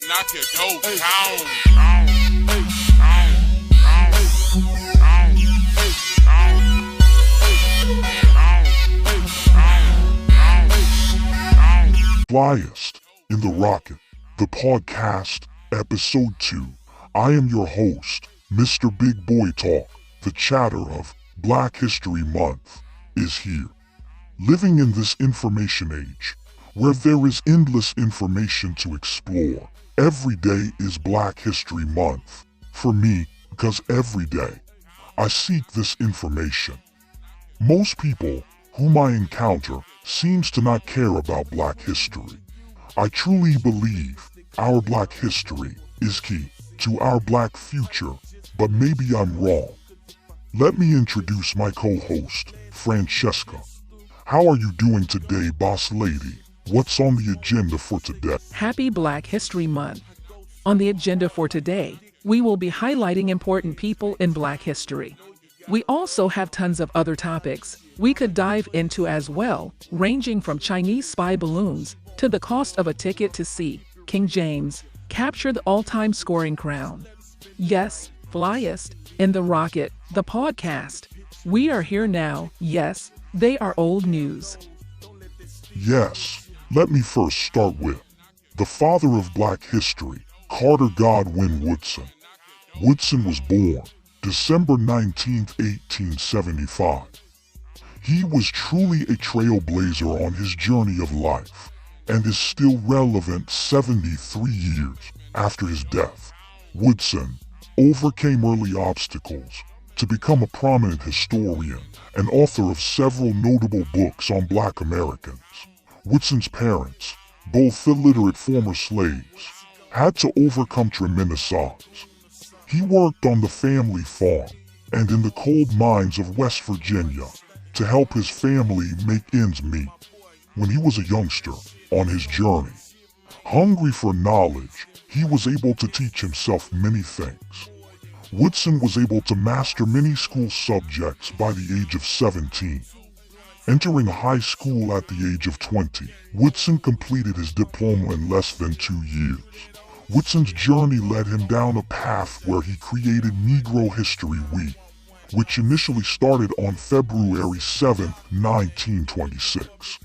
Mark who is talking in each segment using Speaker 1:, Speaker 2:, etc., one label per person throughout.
Speaker 1: knock your dope down.
Speaker 2: Flyest in the Rocket, the podcast, episode 2. I am your host, Mr. Big Boy Talk. The chatter of Black History Month is here. Living in this information age, where there is endless information to explore, every day is Black History Month for me, because every day I seek this information. Most people whom I encounter seems to not care about Black history. I truly believe our Black history is key to our Black future, but maybe I'm wrong. Let me introduce my co-host, Francesca. How are you doing today, boss lady? What's on the agenda for today?
Speaker 3: Happy Black History Month. On the agenda for today, we will be highlighting important people in Black history. We also have tons of other topics we could dive into as well, ranging from Chinese spy balloons to the cost of a ticket to see King James capture the all-time scoring crown. Yes, Flyest in the Rocket, the podcast. We are here now. Yes, they are old news.
Speaker 2: Yes, let me first start with the father of Black history, Carter Godwin Woodson. Woodson was born December 19, 1875. He was truly a trailblazer on his journey of life, and is still relevant 73 years after his death. Woodson overcame early obstacles to become a prominent historian and author of several notable books on Black Americans. Woodson's parents, both illiterate former slaves, had to overcome tremendous odds. He worked on the family farm and in the coal mines of West Virginia to help his family make ends meet. When he was a youngster on his journey, hungry for knowledge, he was able to teach himself many things. Woodson was able to master many school subjects by the age of 17. Entering high school at the age of 20, Woodson completed his diploma in less than 2 years. Woodson's journey led him down a path where he created Negro History Week, which initially started on February 7, 1926.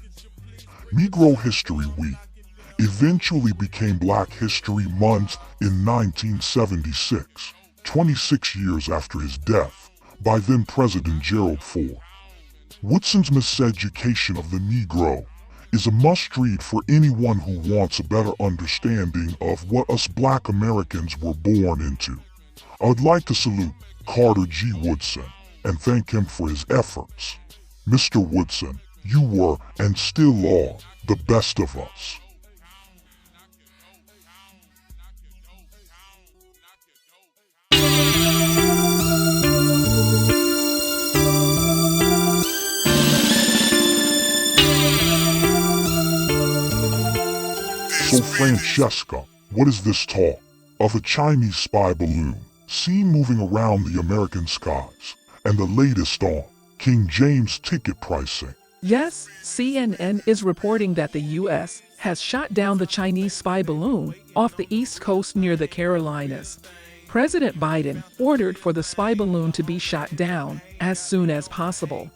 Speaker 2: Negro History Week eventually became Black History Month in 1976, 26 years after his death, by then President Gerald Ford. Woodson's miseducation of the Negro is a must-read for anyone who wants a better understanding of what us Black Americans were born into. I would like to salute Carter G. Woodson and thank him for his efforts. Mr. Woodson, you were, and still are, the best of us. So Francesca, what is this talk of a Chinese spy balloon seen moving around the American skies, and the latest on King James ticket pricing?
Speaker 3: Yes, CNN is reporting that the U.S. has shot down the Chinese spy balloon off the East Coast near the Carolinas. President Biden ordered for the spy balloon to be shot down as soon as possible.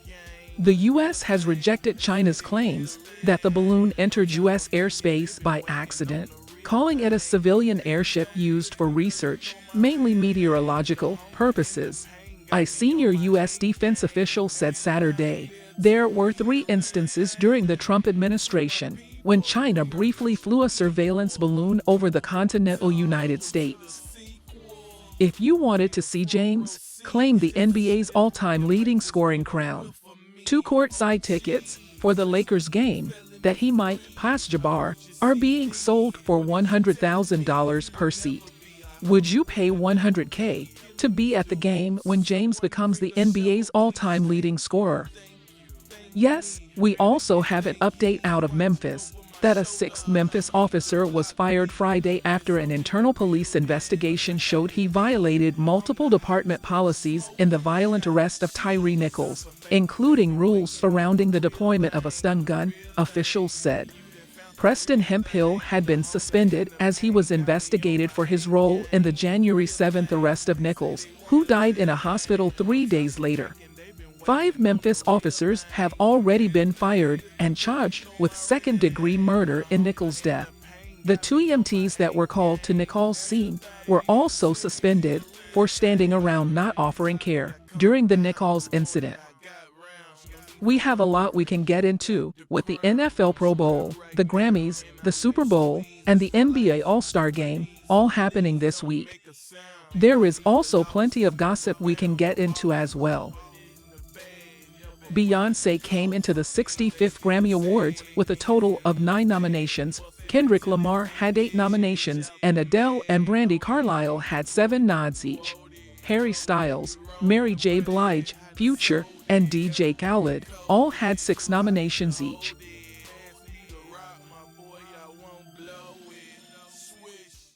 Speaker 3: The U.S. has rejected China's claims that the balloon entered U.S. airspace by accident, calling it a civilian airship used for research, mainly meteorological purposes. A senior U.S. defense official said Saturday there were 3 instances during the Trump administration when China briefly flew a surveillance balloon over the continental United States. If you wanted to see James claim the NBA's all-time leading scoring crown, 2 courtside tickets for the Lakers game that he might pass Jabbar are being sold for $100,000 per seat. Would you pay $100K to be at the game when James becomes the NBA's all-time leading scorer? Yes, we also have an update out of Memphis that a 6th Memphis officer was fired Friday after an internal police investigation showed he violated multiple department policies in the violent arrest of Tyree Nichols, including rules surrounding the deployment of a stun gun, officials said. Preston Hemphill had been suspended as he was investigated for his role in the January 7th arrest of Nichols, who died in a hospital 3 days later. 5 Memphis officers have already been fired and charged with second-degree murder in Nichols' death. The 2 EMTs that were called to Nichols' scene were also suspended for standing around not offering care during the Nichols incident. We have a lot we can get into, with the NFL Pro Bowl, the Grammys, the Super Bowl, and the NBA All-Star Game all happening this week. There is also plenty of gossip we can get into as well. Beyoncé came into the 65th Grammy Awards with a total of 9 nominations. Kendrick Lamar had 8 nominations, and Adele and Brandi Carlile had 7 nods each. Harry Styles, Mary J. Blige, Future, and DJ Khaled all had 6 nominations each.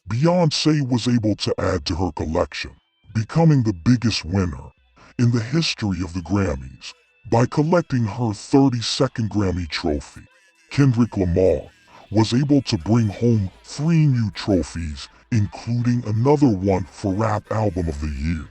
Speaker 2: Beyoncé was able to add to her collection, becoming the biggest winner in the history of the Grammys by collecting her 32nd Grammy trophy. Kendrick Lamar was able to bring home 3 new trophies, including another one for Rap Album of the Year.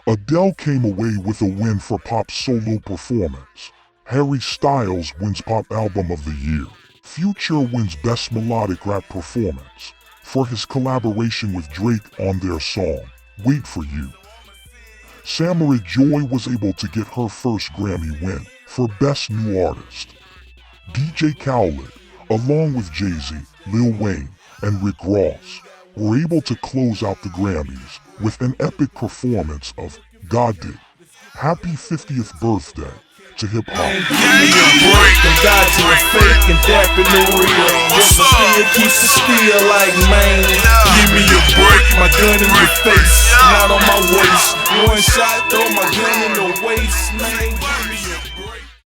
Speaker 2: Adele came away with a win for Pop Solo Performance. Harry Styles wins Pop Album of the Year. Future wins Best Melodic Rap Performance for his collaboration with Drake on their song, Wait For You. Samara Joy was able to get her first Grammy win for Best New Artist. DJ Khaled, along with Jay-Z, Lil Wayne, and Rick Ross, were able to close out the Grammys with an epic performance of God Did. Happy 50th birthday to hip-hop.
Speaker 1: Give me a break, I'm dodging the fake and dapping the real. Yes, I still keeps the steel like man. Give me a break, my gun in your face, not on my waist. One shot, throw my gun in the waist, man.